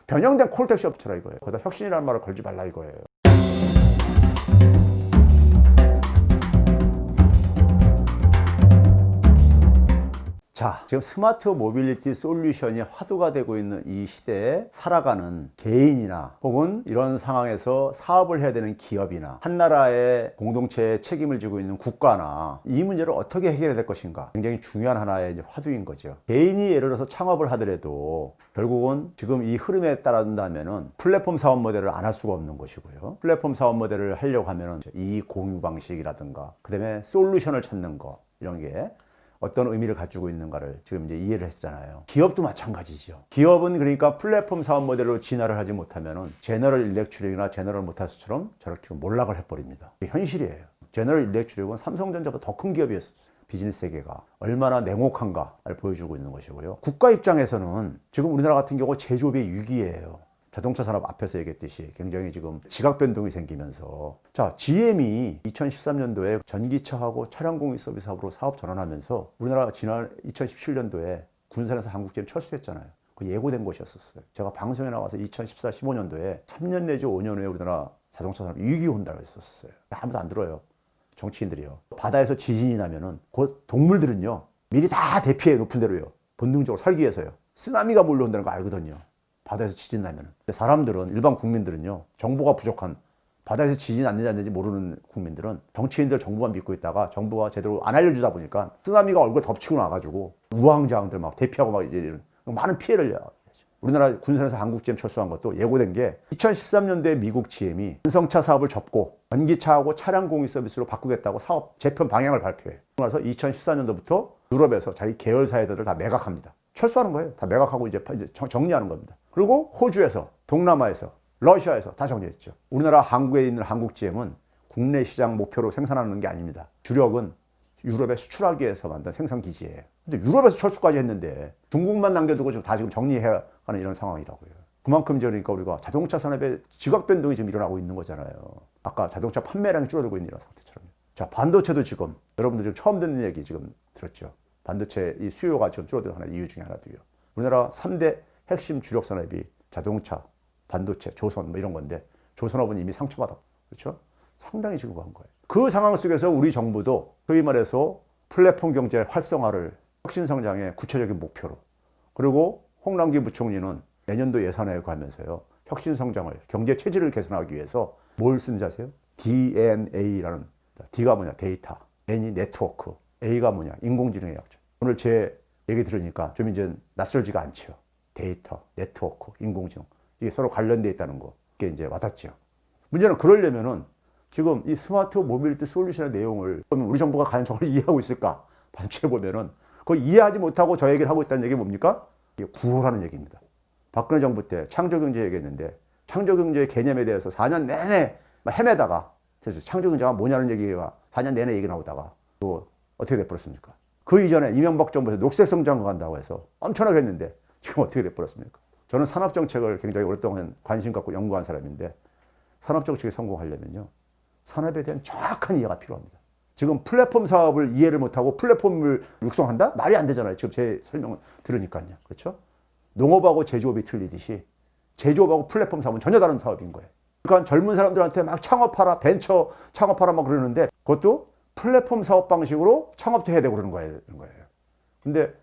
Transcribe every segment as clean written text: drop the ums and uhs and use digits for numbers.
변형된 콜택시 업체라 이거예요. 거기다 혁신이라는 말을 걸지 말라 이거예요. 자, 지금 스마트 모빌리티 솔루션이 화두가 되고 있는 이 시대에 살아가는 개인이나 혹은 이런 상황에서 사업을 해야 되는 기업이나 한 나라의 공동체에 책임을 지고 있는 국가나 이 문제를 어떻게 해결해야 될 것인가, 굉장히 중요한 하나의 이제 화두인 거죠. 개인이 예를 들어서 창업을 하더라도 결국은 지금 이 흐름에 따른다면은 플랫폼 사업 모델을 안 할 수가 없는 것이고요. 플랫폼 사업 모델을 하려고 하면은 이익 공유 방식이라든가 그다음에 솔루션을 찾는 거, 이런 게 어떤 의미를 가지고 있는가를 지금 이제 이해를 했잖아요. 기업도 마찬가지죠. 기업은 그러니까 플랫폼 사업 모델로 진화를 하지 못하면은 제너럴 일렉트릭이나 제너럴 모터스처럼 저렇게 몰락을 해버립니다. 이게 현실이에요. 제너럴 일렉트릭은 삼성전자보다 더 큰 기업이었어요. 비즈니스 세계가 얼마나 냉혹한가를 보여주고 있는 것이고요. 국가 입장에서는 지금 우리나라 같은 경우 제조업의 위기예요. 자동차 산업 앞에서 얘기했듯이 굉장히 지금 지각 변동이 생기면서, 자, GM이 2013년도에 전기차하고 차량 공유 서비스 사업으로 사업 전환하면서 우리나라 지난 2017년도에 군산에서 한국제를 철수했잖아요. 그 예고된 것이었었어요. 제가 방송에 나와서 2014, 15년도에 3년 내지 5년 후에 우리나라 자동차 산업 위기 온다고 했었어요. 아무도 안 들어요. 정치인들이요. 바다에서 지진이 나면은 곧 동물들은요 미리 다 대피해, 높은 데로요. 본능적으로 살기 위해서요. 쓰나미가 몰려온다는 거 알거든요. 바다에서 지진 나면은. 근데 사람들은, 일반 국민들은요, 정보가 부족한, 바다에서 지진 났는지 안 났는지 모르는 국민들은 정치인들 정보만 믿고 있다가 정부가 제대로 안 알려주다 보니까 쓰나미가 얼굴 덮치고 나가지고 우왕좌왕들 막 대피하고 막 이제 이런 많은 피해를 야기하죠. 우리나라 군산에서 한국 GM 철수한 것도 예고된 게 2013년도에 미국 GM이 전성차 사업을 접고 전기차하고 차량 공유 서비스로 바꾸겠다고 사업 재편 방향을 발표해요. 그래서 2014년도부터 유럽에서 자기 계열사들을 다 매각합니다. 철수하는 거예요. 다 매각하고 이제 정리하는 겁니다. 그리고 호주에서, 동남아에서, 러시아에서 다 정리했죠. 우리나라 한국에 있는 한국 GM은 국내 시장 목표로 생산하는 게 아닙니다. 주력은 유럽에 수출하기 위해서 만든 생산 기지예요. 근데 유럽에서 철수까지 했는데 중국만 남겨두고 지금 다 지금 정리해야 하는 이런 상황이라고요. 그만큼 그러니까 우리가 자동차 산업의 지각 변동이 지금 일어나고 있는 거잖아요. 아까 자동차 판매량이 줄어들고 있는 이런 상태처럼. 자, 반도체도 지금 여러분들 지금 처음 듣는 얘기 지금 들었죠. 반도체 이 수요가 지금 줄어드는 하나의 이유 중에 하나도요. 우리나라 3대 핵심 주력 산업이 자동차, 반도체, 조선 뭐 이런 건데 조선업은 이미 상처받았고, 그렇죠? 상당히 지금 그런 거예요. 그 상황 속에서 우리 정부도 소위 말해서 플랫폼 경제 활성화를 혁신 성장의 구체적인 목표로, 그리고 홍남기 부총리는 내년도 예산에 가면서요 혁신 성장을, 경제 체질을 개선하기 위해서 뭘 쓰는지 아세요? DNA라는, D가 뭐냐 데이터, N이 네트워크, A가 뭐냐 인공지능의 약자. 오늘 제 얘기 들으니까 좀 이제 낯설지가 않죠. 데이터, 네트워크, 인공지능, 이게 서로 관련되어 있다는 거, 이게 이제 와닿죠. 문제는 그러려면은 지금 이 스마트 모빌리티 솔루션의 내용을 우리 정부가 과연 저걸 이해하고 있을까 반추해 보면은 그걸 이해하지 못하고 저 얘기를 하고 있다는 얘기 뭡니까? 이게 구호라는 얘기입니다. 박근혜 정부 때 창조경제 얘기했는데 창조경제의 개념에 대해서 4년 내내 헤매다가, 그래서 창조경제가 뭐냐는 얘기가 4년 내내 얘기 나오다가 또 어떻게 돼버렸습니까? 그 이전에 이명박 정부에서 녹색성장 간다고 해서 엄청나게 했는데 지금 어떻게 돼버렸습니까? 저는 산업정책을 굉장히 오랫동안 관심 갖고 연구한 사람인데 산업정책이 성공하려면요 산업에 대한 정확한 이해가 필요합니다. 지금 플랫폼 사업을 이해를 못하고 플랫폼을 육성한다? 말이 안 되잖아요. 지금 제 설명을 들으니까요. 그렇죠? 농업하고 제조업이 틀리듯이 제조업하고 플랫폼 사업은 전혀 다른 사업인 거예요. 그러니까 젊은 사람들한테 막 창업하라, 벤처 창업하라 막 그러는데 그것도 플랫폼 사업 방식으로 창업도 해야 되고 그러는 거예요. 근데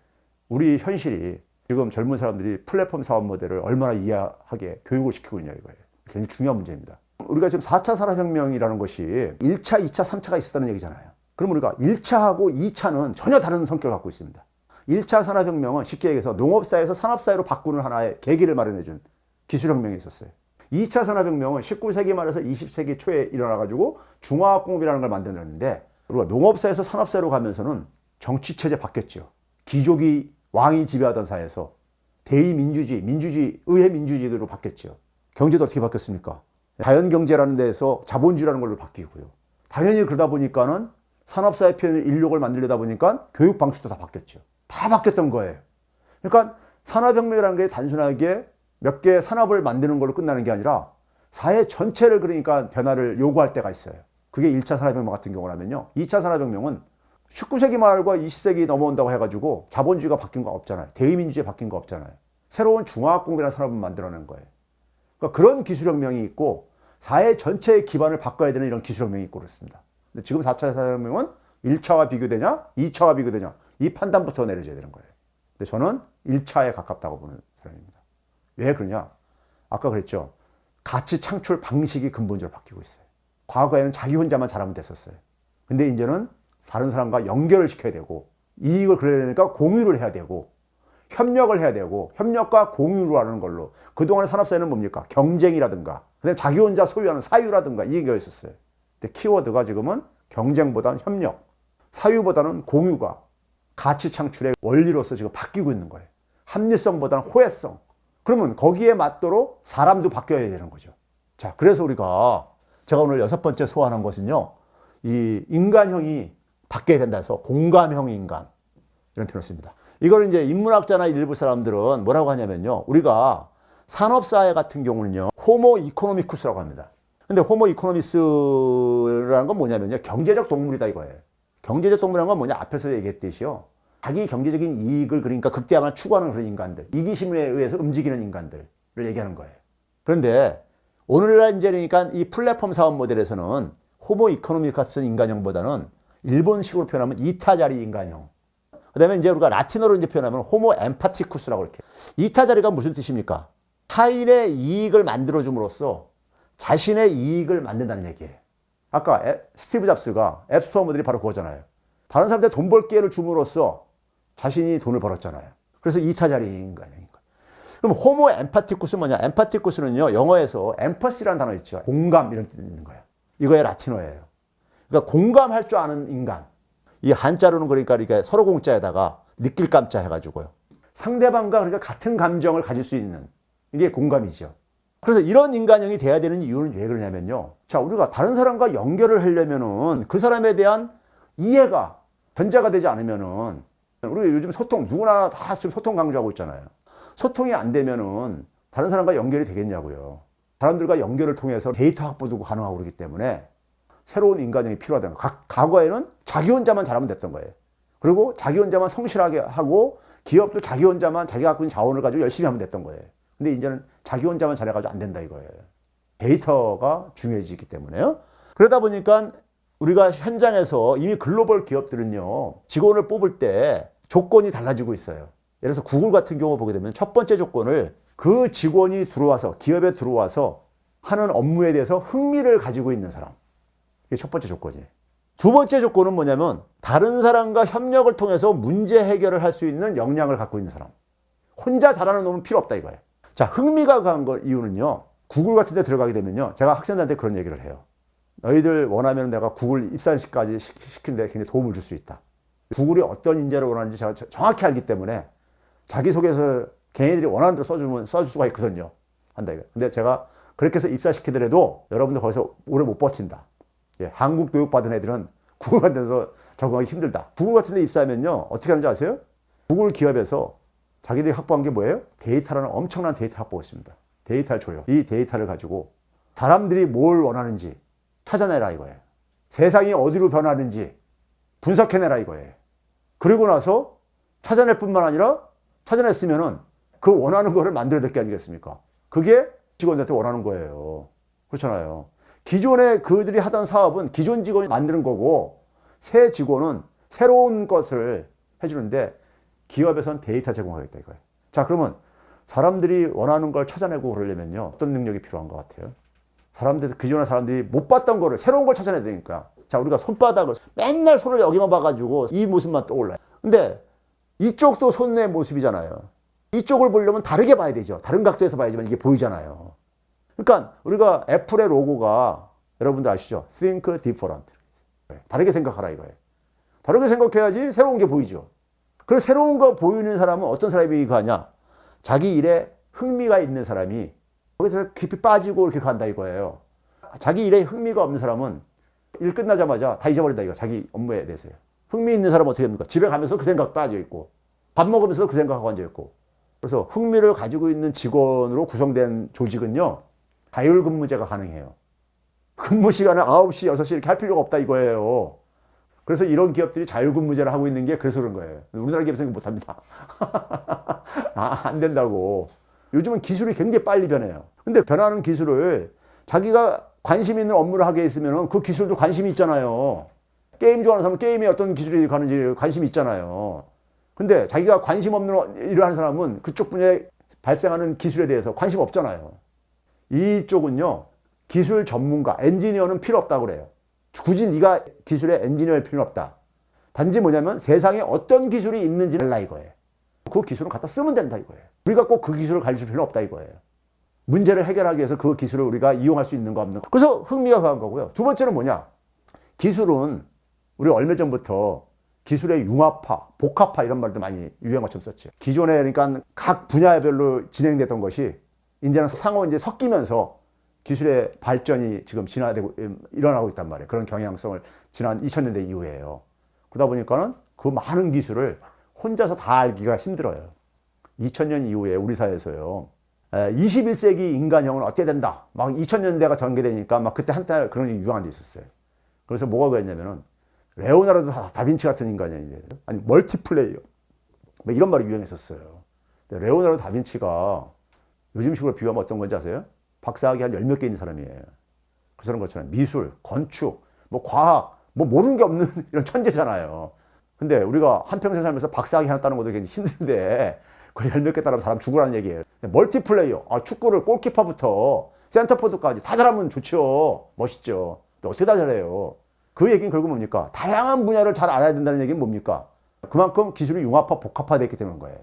우리 현실이 지금 젊은 사람들이 플랫폼 사업 모델을 얼마나 이해하게 교육을 시키고 있냐 이거예요. 굉장히 중요한 문제입니다. 우리가 지금 4차 산업혁명이라는 것이 1차, 2차, 3차가 있었다는 얘기잖아요. 그럼 우리가 1차하고 2차는 전혀 다른 성격을 갖고 있습니다. 1차 산업혁명은 쉽게 얘기해서 농업사에서 산업사회로 바꾸는 하나의 계기를 마련해준 기술혁명이 있었어요. 2차 산업혁명은 19세기 말에서 20세기 초에 일어나가지고 중화학공업이라는 걸 만들었는데 우리가 농업사에서 산업사회로 가면서는 정치체제 바뀌었죠. 귀족이 왕이 지배하던 사회에서 대의민주주의, 민주주의, 의회민주주의로 바뀌었죠. 경제도 어떻게 바뀌었습니까? 자연경제라는 데에서 자본주의라는 걸로 바뀌고요. 당연히 그러다 보니까는 산업사회 표현의 인력을 만들려다 보니까 교육 방식도 다 바뀌었죠. 다 바뀌었던 거예요. 그러니까 산업혁명이라는 게 단순하게 몇 개의 산업을 만드는 걸로 끝나는 게 아니라 사회 전체를 그러니까 변화를 요구할 때가 있어요. 그게 1차 산업혁명 같은 경우라면요. 2차 산업혁명은 19세기 말과 20세기 넘어온다고 해가지고 자본주의가 바뀐 거 없잖아요. 대의민주주의 바뀐 거 없잖아요. 새로운 중화학공업이라는 산업을 만들어낸 거예요. 그러니까 그런 기술혁명이 있고 사회 전체의 기반을 바꿔야 되는 이런 기술혁명이 있고 그렇습니다. 근데 지금 4차 산업혁명은 1차와 비교되냐 2차와 비교되냐 이 판단부터 내려져야 되는 거예요. 근데 저는 1차에 가깝다고 보는 사람입니다. 왜 그러냐? 아까 그랬죠. 가치 창출 방식이 근본적으로 바뀌고 있어요. 과거에는 자기 혼자만 잘하면 됐었어요. 근데 이제는 다른 사람과 연결을 시켜야 되고 이익을 그러려니까 공유를 해야 되고 협력을 해야 되고 협력과 공유로 하는 걸로 그동안의 산업사회는 뭡니까? 경쟁이라든가 그다음에 자기 혼자 소유하는 사유라든가 이 얘기가 있었어요. 근데 키워드가 지금은 경쟁보다는 협력, 사유보다는 공유가 가치 창출의 원리로서 지금 바뀌고 있는 거예요. 합리성보다는 호혜성. 그러면 거기에 맞도록 사람도 바뀌어야 되는 거죠. 자, 그래서 우리가 제가 오늘 6번째 소환한 것은요. 이 인간형이 바뀌어야 된다 해서 공감형 인간 이런 표현을 씁니다. 이걸 이제 인문학자나 일부 사람들은 뭐라고 하냐면요. 우리가 산업사회 같은 경우는요. 호모 이코노미쿠스라고 합니다. 근데 호모 이코노미스라는 건 뭐냐면요. 경제적 동물이다 이거예요. 경제적 동물이라는 건 뭐냐. 앞에서 얘기했듯이요. 자기 경제적인 이익을 그러니까 극대화만 추구하는 그런 인간들. 이기심에 의해서 움직이는 인간들을 얘기하는 거예요. 그런데 오늘날 이제 그러니까 이 플랫폼 사업 모델에서는 호모 이코노미쿠스 인간형보다는 일본식으로 표현하면 이타자리 인간형. 그 다음에 이제 우리가 라틴어로 이제 표현하면 호모 엠파티쿠스라고 이렇게. 이타자리가 무슨 뜻입니까? 타인의 이익을 만들어줌으로써 자신의 이익을 만든다는 얘기예요. 아까 스티브 잡스가 앱스토어 모델이 바로 그거잖아요. 다른 사람한테 돈 벌 기회를 줌으로써 자신이 돈을 벌었잖아요. 그래서 2차자리 인간형이니까. 그럼 호모 엠파티쿠스는 뭐냐? 엠파티쿠스는요, 영어에서 엠퍼시라는 단어 있죠. 공감 이런 뜻이 있는 거예요. 이거의 라틴어예요. 그러니까 공감할 줄 아는 인간. 이 한자로는 그러니까 이렇게 서로 공자에다가 느낄 감자 해가지고요. 상대방과 그러니까 같은 감정을 가질 수 있는 이게 공감이죠. 그래서 이런 인간형이 돼야 되는 이유는 왜 그러냐면요. 자, 우리가 다른 사람과 연결을 하려면은 그 사람에 대한 이해가 전제가 되지 않으면은 우리 요즘 소통 누구나 다 지금 소통 강조하고 있잖아요. 소통이 안 되면은 다른 사람과 연결이 되겠냐고요. 사람들과 연결을 통해서 데이터 확보도 가능하고 그러기 때문에 새로운 인간형이 필요하다는 거예요. 과거에는 자기 혼자만 잘하면 됐던 거예요. 그리고 자기 혼자만 성실하게 하고 기업도 자기 혼자만 자기가 갖고 있는 자원을 가지고 열심히 하면 됐던 거예요. 근데 이제는 자기 혼자만 잘해가지고 안 된다 이거예요. 데이터가 중요해지기 때문에요. 그러다 보니까 우리가 현장에서 이미 글로벌 기업들은요. 직원을 뽑을 때 조건이 달라지고 있어요. 예를 들어서 구글 같은 경우 보게 되면 첫 번째 조건을 그 직원이 들어와서 기업에 들어와서 하는 업무에 대해서 흥미를 가지고 있는 사람. 이게 첫 번째 조건이에요. 두 번째 조건은 뭐냐면 다른 사람과 협력을 통해서 문제 해결을 할 수 있는 역량을 갖고 있는 사람. 혼자 잘하는 놈은 필요 없다 이거예요. 자, 흥미가 강한 거 이유는요. 구글 같은 데 들어가게 되면요. 제가 학생들한테 그런 얘기를 해요. 너희들 원하면 내가 구글 입사시까지 시키는데 굉장히 도움을 줄 수 있다. 구글이 어떤 인재를 원하는지 제가 정확히 알기 때문에 자기소개서 걔네들이 원하는 대로 써줄 수가 있거든요. 한다 이거. 근데 제가 그렇게 해서 입사시키더라도 여러분들 거기서 오래 못 버틴다. 예, 한국 교육 받은 애들은 구글 같은 데서 적응하기 힘들다. 구글 같은 데 입사하면요. 어떻게 하는지 아세요? 구글 기업에서 자기들이 확보한 게 뭐예요? 데이터라는 엄청난 데이터 확보가 있습니다. 데이터를 줘요. 이 데이터를 가지고 사람들이 뭘 원하는지 찾아내라 이거예요. 세상이 어디로 변하는지 분석해내라 이거예요. 그리고 나서 찾아낼 뿐만 아니라 찾아냈으면은 그 원하는 거를 만들어야 될 게 아니겠습니까? 그게 직원들한테 원하는 거예요. 그렇잖아요. 기존에 그들이 하던 사업은 기존 직원이 만드는 거고 새 직원은 새로운 것을 해주는데 기업에선 데이터 제공하겠다 이거예요. 자, 그러면 사람들이 원하는 걸 찾아내고 그러려면요. 어떤 능력이 필요한 것 같아요? 기존의 사람들이 못 봤던 거를 새로운 걸 찾아내야 되니까. 자, 우리가 손바닥을 맨날 손을 여기만 봐가지고 이 모습만 떠올라요. 근데 이쪽도 손의 모습이잖아요. 이쪽을 보려면 다르게 봐야 되죠. 다른 각도에서 봐야지만 이게 보이잖아요. 그러니까 우리가 애플의 로고가 여러분들 아시죠? Think different. 다르게 생각하라 이거예요. 다르게 생각해야지 새로운 게 보이죠. 그래서 새로운 거 보이는 사람은 어떤 사람이 가냐? 자기 일에 흥미가 있는 사람이 거기서 깊이 빠지고 이렇게 간다 이거예요. 자기 일에 흥미가 없는 사람은 일 끝나자마자 다 잊어버린다 이거. 자기 업무에 대해서요. 흥미 있는 사람은 어떻게 됩니까? 집에 가면서 그 생각 빠져 있고 밥 먹으면서 그 생각하고 앉아 있고. 그래서 흥미를 가지고 있는 직원으로 구성된 조직은요. 자율근무제가 가능해요. 근무 시간을 9시, 6시 이렇게 할 필요가 없다 이거예요. 그래서 이런 기업들이 자율근무제를 하고 있는 게 그래서 그런 거예요. 우리나라 기업에서는 못합니다. 안 된다고. 요즘은 기술이 굉장히 빨리 변해요. 근데 변하는 기술을 자기가 관심 있는 업무를 하게 있으면 그 기술도 관심이 있잖아요. 게임 좋아하는 사람은 게임에 어떤 기술이 가는지 관심이 있잖아요. 근데 자기가 관심 없는 일을 하는 사람은 그쪽 분야에 발생하는 기술에 대해서 관심 없잖아요. 이쪽은요, 기술 전문가, 엔지니어는 필요 없다고 그래요. 굳이 네가 기술의 엔지니어일 필요는 없다. 단지 뭐냐면 세상에 어떤 기술이 있는지 알라 이거예요. 그 기술을 갖다 쓰면 된다 이거예요. 우리가 꼭 그 기술을 가르칠 필요는 없다 이거예요. 문제를 해결하기 위해서 그 기술을 우리가 이용할 수 있는 거 없는 거. 그래서 흥미가 강한 거고요. 두 번째는 뭐냐? 기술은 우리 얼마 전부터 기술의 융합화, 복합화 이런 말도 많이 유행어처럼 썼죠. 기존에 그러니까 각 분야별로 진행됐던 것이 이제는 상호 이제 섞이면서 기술의 발전이 지금 일어나고 있단 말이에요. 그런 경향성을 지난 2000년대 이후에요. 그러다 보니까는 그 많은 기술을 혼자서 다 알기가 힘들어요. 2000년 이후에 우리 사회에서요. 21세기 인간형은 어떻게 된다. 막 2000년대가 전개되니까 막 그때 한때 그런 유행한 게 있었어요. 그래서 뭐가 그랬냐면은 레오나르도 다빈치 같은 인간이 돼요. 아니 멀티플레이어 뭐 이런 말이 유행했었어요. 레오나르도 다빈치가 요즘식으로 비유하면 어떤 건지 아세요? 박사학위 한 10몇 개 있는 사람이에요. 그 사람 것처럼 미술, 건축, 뭐 과학, 뭐 모르는 게 없는 이런 천재잖아요. 근데 우리가 한평생 살면서 박사학위 하나 따는 것도 굉장히 힘든데 그걸 10몇 개 따르면 사람 죽으라는 얘기예요. 멀티플레이어, 축구를 골키퍼부터 센터포드까지 다 잘하면 좋죠. 멋있죠. 근데 어떻게 다 잘해요? 그 얘기는 결국 뭡니까? 다양한 분야를 잘 알아야 된다는 얘기는 뭡니까? 그만큼 기술이 융합화, 복합화되어 있기 때문인 거예요.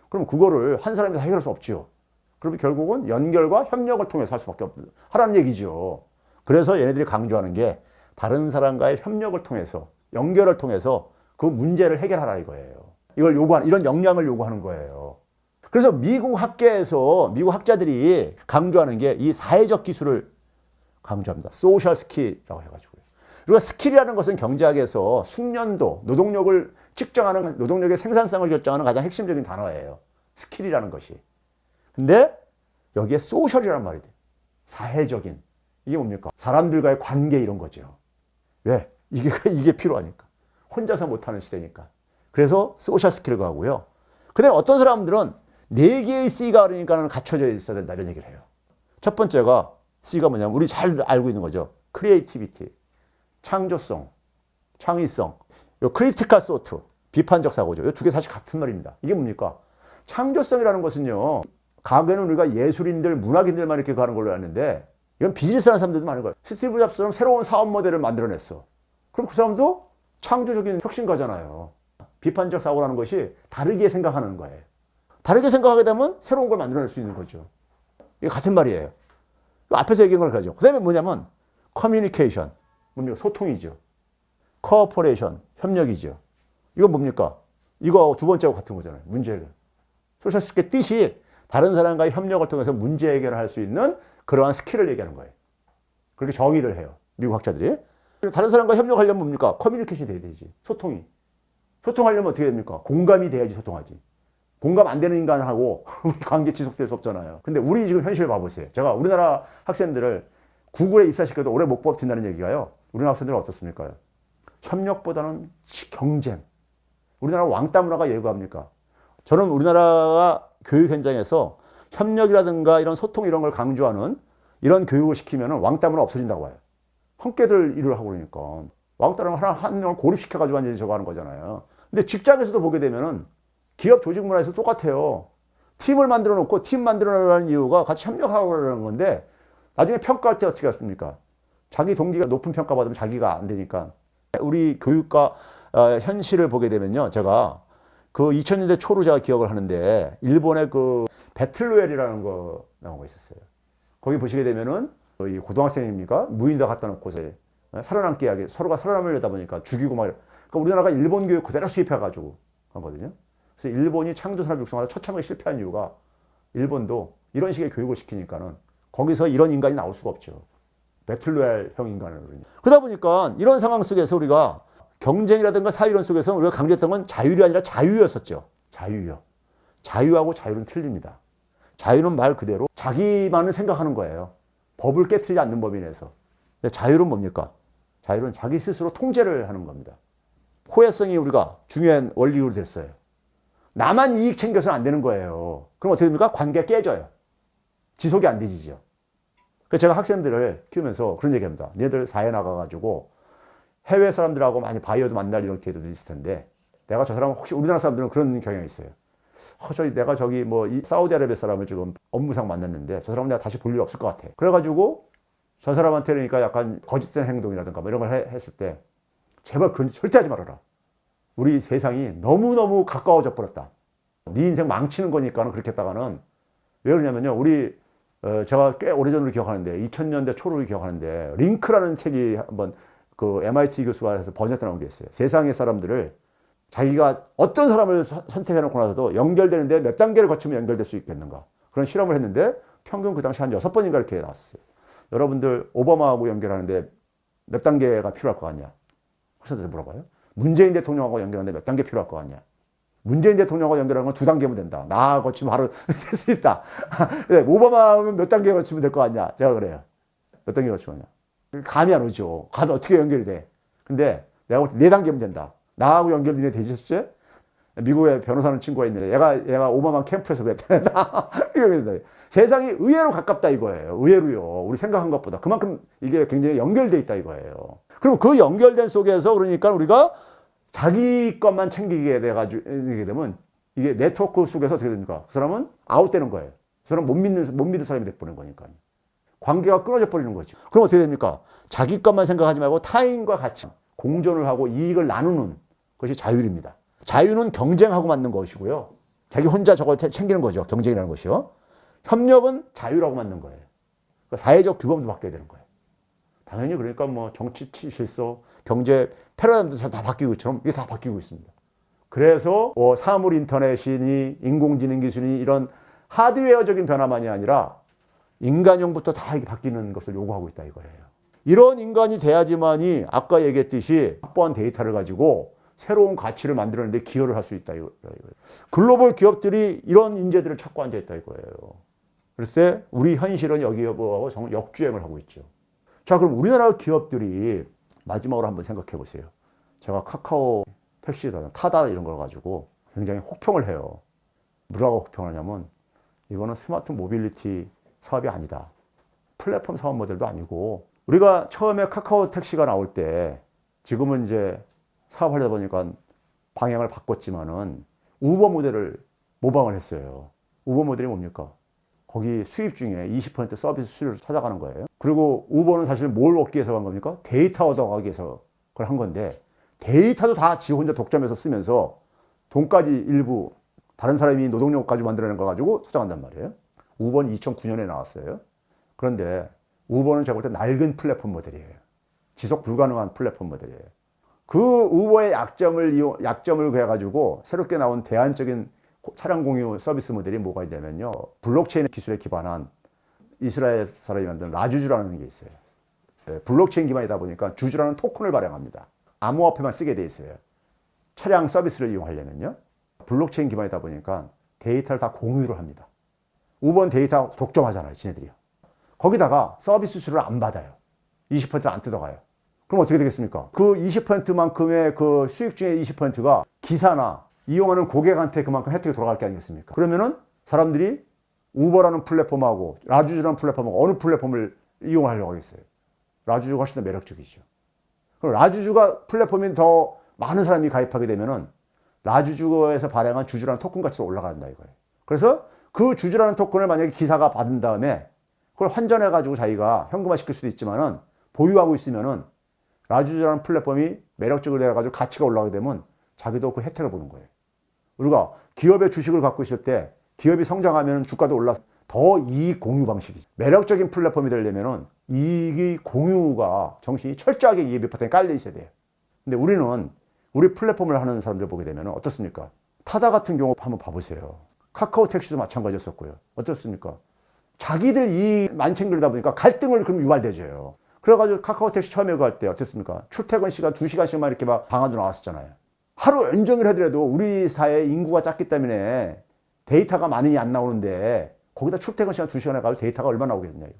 그럼 그거를 한 사람이 다 해결할 수 없죠. 그러면 결국은 연결과 협력을 통해서 할 수밖에 하라는 얘기죠. 그래서 얘네들이 강조하는 게 다른 사람과의 협력을 통해서, 연결을 통해서 그 문제를 해결하라 이거예요. 이런 역량을 요구하는 거예요. 그래서 미국 학계에서, 미국 학자들이 강조하는 게 이 사회적 기술을 강조합니다. 소셜 스킬이라고 해가지고요. 그리고 스킬이라는 것은 경제학에서 숙련도, 노동력을 측정하는, 노동력의 생산성을 결정하는 가장 핵심적인 단어예요. 스킬이라는 것이. 근데 여기에 소셜이라는 말이 돼요. 사회적인. 이게 뭡니까? 사람들과의 관계 이런 거죠. 왜? 이게 필요하니까. 혼자서 못하는 시대니까. 그래서 소셜 스킬을 가고요. 근데 어떤 사람들은 4개의 C가 그러니까는 갖춰져 있어야 된다 이런 얘기를 해요. 첫 번째가 C가 뭐냐면 우리 잘 알고 있는 거죠. 크리에이티비티, 창조성, 창의성, 요 크리티컬 소트, 비판적 사고죠. 이 두 개 사실 같은 말입니다. 이게 뭡니까? 창조성이라는 것은요. 과거에는 우리가 예술인들, 문학인들만 이렇게 가는 걸로 아는데 이건 비즈니스 하는 사람들도 많은 거예요. 스티브 잡스처럼 새로운 사업 모델을 만들어냈어. 그럼 그 사람도 창조적인 혁신가잖아요. 비판적 사고라는 것이 다르게 생각하는 거예요. 다르게 생각하게 되면 새로운 걸 만들어낼 수 있는 거죠. 이게 같은 말이에요. 앞에서 얘기한 걸 가죠. 그 다음에 뭐냐면 커뮤니케이션, 뭡니까? 소통이죠. 코어포레이션, 협력이죠. 이건 뭡니까? 이거 두 번째하고 같은 거잖아요. 문제 해결. 소셜 스킬의 뜻이 다른 사람과의 협력을 통해서 문제 해결을 할 수 있는 그러한 스킬을 얘기하는 거예요. 그렇게 정의를 해요. 미국 학자들이. 다른 사람과 협력하려면 뭡니까? 커뮤니케이션이 돼야 되지. 소통이. 소통하려면 어떻게 됩니까? 공감이 돼야지 소통하지. 공감 안 되는 인간하고 관계 지속될 수 없잖아요. 근데 우리 지금 현실을 봐보세요. 제가 우리나라 학생들을 구글에 입사시켜도 오래 못 버틴다는 얘기가요. 우리나라 학생들은 어떻습니까? 협력보다는 경쟁. 우리나라 왕따 문화가 예고합니까? 저는 우리나라가 교육 현장에서 협력이라든가 이런 소통 이런 걸 강조하는 이런 교육을 시키면 왕따 문화 없어진다고 봐요. 함께들 일을 하고 그러니까. 왕따는 한 명을 고립시켜가지고 완전히 저거 하는 거잖아요. 근데 직장에서도 보게 되면은 기업 조직 문화에서 똑같아요. 팀을 만들어 놓고 팀 만들어 놓으라는 이유가 같이 협력하고 그러는 건데 나중에 평가할 때 어떻게 했습니까? 자기 동기가 높은 평가 받으면 자기가 안 되니까. 우리 교육과 현실을 보게 되면요. 제가 그 2000년대 초로 제가 기억을 하는데 일본의 그 배틀로얄이라는 거 나온 거 있었어요. 거기 보시게 되면은 이 고등학생입니까? 무인도 갖다 놓고서 살아남게 하게 서로가 살아남으려다 보니까 죽이고 막 그러니까 우리나라가 일본 교육 그대로 수입해가지고 하거든요. 그래서 일본이 창조산업 육성하다 처참하게 실패한 이유가 일본도 이런 식의 교육을 시키니까는 거기서 이런 인간이 나올 수가 없죠. 배틀로얄형 인간을. 그러다 보니까 이런 상황 속에서 우리가 경쟁이라든가 사회 이론 속에서 우리가 강조했던 건 자율이 아니라 자유였었죠. 자유요. 자유하고 자유는 틀립니다. 자유는 말 그대로 자기만을 생각하는 거예요. 법을 깨트리지 않는 법에 대해서. 근데 자유는 뭡니까? 자유는 자기 스스로 통제를 하는 겁니다. 호혜성이 우리가 중요한 원리로 됐어요. 나만 이익 챙겨서는 안 되는 거예요. 그럼 어떻게 됩니까? 관계가 깨져요. 지속이 안 되지죠. 그래서 제가 학생들을 키우면서 그런 얘기합니다. 너희들 사회 나가가지고 해외 사람들하고 많이 바이어도 만날 이런 기회도 있을 텐데 내가 저 사람 혹시 우리나라 사람들은 그런 경향이 있어요. 내가 저기 뭐 사우디아라비아 사람을 지금 업무상 만났는데 저 사람은 내가 다시 볼 일 없을 것 같아. 그래가지고 저 사람한테 그러니까 약간 거짓된 행동이라든가 뭐 이런 걸 했을 때 제발 그런 짓 절대 하지 말아라. 우리 세상이 너무너무 가까워져 버렸다. 네 인생 망치는 거니까는 그렇게 했다가는 왜 그러냐면요. 제가 꽤 오래전으로 기억하는데 2000년대 초로 기억하는데 링크라는 책이 한번 그 MIT 교수가 해서 번역해 나온 게 있어요. 세상의 사람들을 자기가 어떤 사람을 선택해 놓고 나서도 연결되는데 몇 단계를 거치면 연결될 수 있겠는가. 그런 실험을 했는데 평균 그 당시 한 6번인가 이렇게 나왔어요. 여러분들 오바마하고 연결하는데 몇 단계가 필요할 것 같냐? 학생들 물어봐요. 문재인 대통령하고 연결하는데 몇 단계 필요할 것 같냐? 문재인 대통령하고 연결하는 건 2단계면 된다. 나 거치면 바로 될 수 있다. 오바마하면 몇 단계 거치면 될 것 같냐? 제가 그래요. 몇 단계 거치면 감이 안 오죠. 감이 어떻게 연결이 돼? 근데 내가 볼 때 4단계면 된다. 나하고 연결이 되셨지? 미국에 변호사는 친구가 있는데 얘가 오바마 캠프에서 그랬다. 세상이 의외로 가깝다 이거예요. 의외로요. 우리 생각한 것보다. 그만큼 이게 굉장히 연결돼 있다 이거예요. 그럼 그 연결된 속에서 그러니까 우리가 자기 것만 챙기게 되면 이게 네트워크 속에서 어떻게 됩니까? 그 사람은 아웃되는 거예요. 그 사람은 못 믿을 사람이 돼버리는 거니까. 관계가 끊어져 버리는 거죠. 그럼 어떻게 됩니까? 자기 것만 생각하지 말고 타인과 같이 공존을 하고 이익을 나누는 것이 자율입니다. 자유는 경쟁하고 맞는 것이고요. 자기 혼자 저걸 챙기는 거죠. 경쟁이라는 것이요. 협력은 자유라고 맞는 거예요. 그러니까 사회적 규범도 바뀌어야 되는 거예요. 당연히 그러니까 뭐 정치 질서, 경제 패러다임도 다 바뀌고 있처럼 이게 다 바뀌고 있습니다. 그래서 사물 인터넷이니 인공지능 기술이 이런 하드웨어적인 변화만이 아니라 인간형부터 다 이게 바뀌는 것을 요구하고 있다 이거예요. 이런 인간이 돼야지만이 아까 얘기했듯이 확보한 데이터를 가지고 새로운 가치를 만들어내는데 기여를 할 수 있다 이거예요. 글로벌 기업들이 이런 인재들을 찾고 앉아 있다 이거예요. 그래서 우리 현실은 여기하고 역주행을 하고 있죠. 자, 그럼 우리나라 기업들이 마지막으로 한번 생각해 보세요. 제가 카카오 택시다, 타다 이런 걸 가지고 굉장히 혹평을 해요. 뭐라고 혹평을 하냐면 이거는 스마트 모빌리티 사업이 아니다. 플랫폼 사업 모델도 아니고 우리가 처음에 카카오 택시가 나올 때 지금은 이제 사업하려다 보니까 방향을 바꿨지만은 우버 모델을 모방을 했어요. 우버 모델이 뭡니까? 거기 수입 중에 20% 서비스 수수료를 찾아가는 거예요. 그리고 우버는 사실 뭘 얻기 위해서 한 겁니까? 데이터 얻어가기 위해서 그걸 한 건데 데이터도 다 지 혼자 독점해서 쓰면서 돈까지 일부 다른 사람이 노동력까지 만들어낸 거 가지고 찾아간단 말이에요. 우버는 2009년에 나왔어요. 그런데 우버는 제가 볼 때 낡은 플랫폼 모델이에요. 지속 불가능한 플랫폼 모델이에요. 그 우버의 약점을 그래가지고 새롭게 나온 대안적인 차량 공유 서비스 모델이 뭐가 있냐면요. 블록체인 기술에 기반한 이스라엘 사람이 만든 라주주라는 게 있어요. 블록체인 기반이다 보니까 주주라는 토큰을 발행합니다. 암호화폐만 쓰게 돼 있어요. 차량 서비스를 이용하려면요. 블록체인 기반이다 보니까 데이터를 다 공유를 합니다. 우버는 데이터 독점하잖아요. 지네들이요. 거기다가 서비스 수수료를 안 받아요. 20%를 안 뜯어가요. 그럼 어떻게 되겠습니까? 그 20%만큼의 그 수익 중에 20%가 기사나 이용하는 고객한테 그만큼 혜택이 돌아갈 게 아니겠습니까? 그러면은 사람들이 우버라는 플랫폼하고 라주주라는 플랫폼하고 어느 플랫폼을 이용하려고 하겠어요? 라주주가 훨씬 더 매력적이죠. 그럼 라주주가 플랫폼인 더 많은 사람이 가입하게 되면은 라주주에서 발행한 주주라는 토큰 가치가 올라간다 이거예요. 그래서 그 주주라는 토큰을 만약에 기사가 받은 다음에 그걸 환전해가지고 자기가 현금화 시킬 수도 있지만은 보유하고 있으면은 라주주라는 플랫폼이 매력적으로 돼가지고 가치가 올라가게 되면 자기도 그 혜택을 보는 거예요. 우리가 기업의 주식을 갖고 있을 때 기업이 성장하면 주가도 올라서 더 이익 공유 방식이죠. 매력적인 플랫폼이 되려면은 이익 공유가 정신이 철저하게 이 밑바탕에 깔려 있어야 돼요. 근데 우리 플랫폼을 하는 사람들 보게 되면 어떻습니까? 타다 같은 경우 한번 봐보세요. 카카오 택시도 마찬가지였었고요. 어떻습니까? 자기들 이익만 챙기려다 보니까 갈등을 그럼 유발되죠. 그래가지고 카카오 택시 처음에 갈 때 어땠습니까? 출퇴근 시간 2시간씩만 이렇게 막 방안도 나왔었잖아요. 하루 온종일 하더라도 우리 사회 인구가 작기 때문에 데이터가 많이 안 나오는데 거기다 출퇴근 시간 2시간 해가지고 데이터가 얼마나 나오겠냐 이거예요.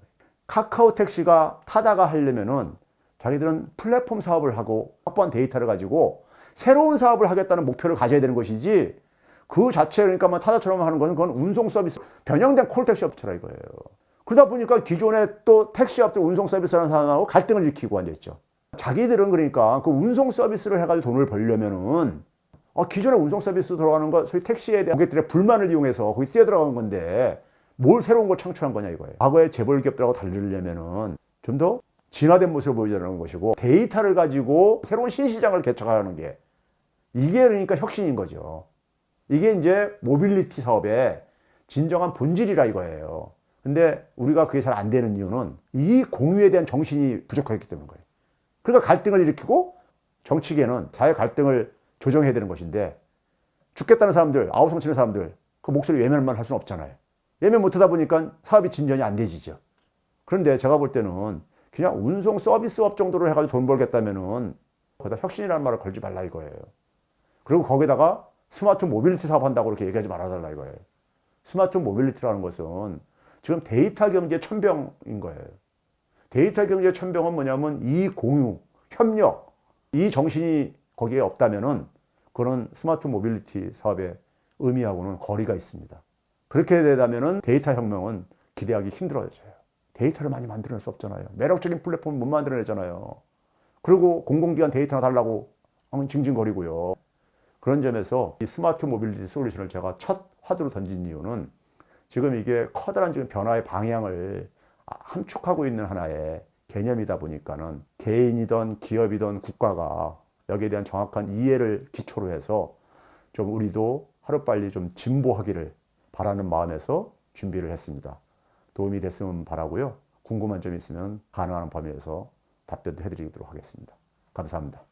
카카오 택시가 타다가 하려면은 자기들은 플랫폼 사업을 하고 확보한 데이터를 가지고 새로운 사업을 하겠다는 목표를 가져야 되는 것이지 그 자체 그러니까 뭐 타다처럼 하는 것은 그건 운송 서비스 변형된 콜택시 업체라 이거예요. 그러다 보니까 기존에 또 택시업들 운송 서비스라는 사람하고 갈등을 일으키고 앉아있죠. 자기들은 그러니까 그 운송 서비스를 해가지고 돈을 벌려면은 기존에 운송 서비스 들어가는 거 소위 택시에 대한 고객들의 불만을 이용해서 거기 뛰어들어간 건데 뭘 새로운 걸 창출한 거냐 이거예요. 과거의 재벌 기업들하고 다르려면은 좀 더 진화된 모습을 보여주는 것이고 데이터를 가지고 새로운 신시장을 개척하는 게 이게 그러니까 혁신인 거죠. 이게 이제 모빌리티 사업의 진정한 본질이라 이거예요. 근데 우리가 그게 잘 안 되는 이유는 이 공유에 대한 정신이 부족하기 때문인 거예요. 그러니까 갈등을 일으키고 정치계는 사회 갈등을 조정해야 되는 것인데 죽겠다는 사람들, 아우성 치는 사람들 그 목소리 외면만 할 수는 없잖아요. 외면 못하다 보니까 사업이 진전이 안 되지죠. 그런데 제가 볼 때는 그냥 운송 서비스업 정도로 해가지고 돈 벌겠다면은 거기다 혁신이라는 말을 걸지 말라 이거예요. 그리고 거기다가 스마트 모빌리티 사업한다고 이렇게 얘기하지 말아달라 이거예요. 스마트 모빌리티라는 것은 지금 데이터 경제 천병인 거예요. 데이터 경제 천병은 뭐냐면 이 공유, 협력, 이 정신이 거기에 없다면은 그런 스마트 모빌리티 사업의 의미하고는 거리가 있습니다. 그렇게 되다면은 데이터 혁명은 기대하기 힘들어져요. 데이터를 많이 만들어낼 수 없잖아요. 매력적인 플랫폼을 못 만들어내잖아요. 그리고 공공기관 데이터나 달라고 하면 징징거리고요. 그런 점에서 이 스마트 모빌리티 솔루션을 제가 첫 화두로 던진 이유는 지금 이게 커다란 지금 변화의 방향을 함축하고 있는 하나의 개념이다 보니까는 개인이든 기업이든 국가가 여기에 대한 정확한 이해를 기초로 해서 좀 우리도 하루빨리 좀 진보하기를 바라는 마음에서 준비를 했습니다. 도움이 됐으면 바라고요. 궁금한 점이 있으면 가능한 범위에서 답변도 해드리도록 하겠습니다. 감사합니다.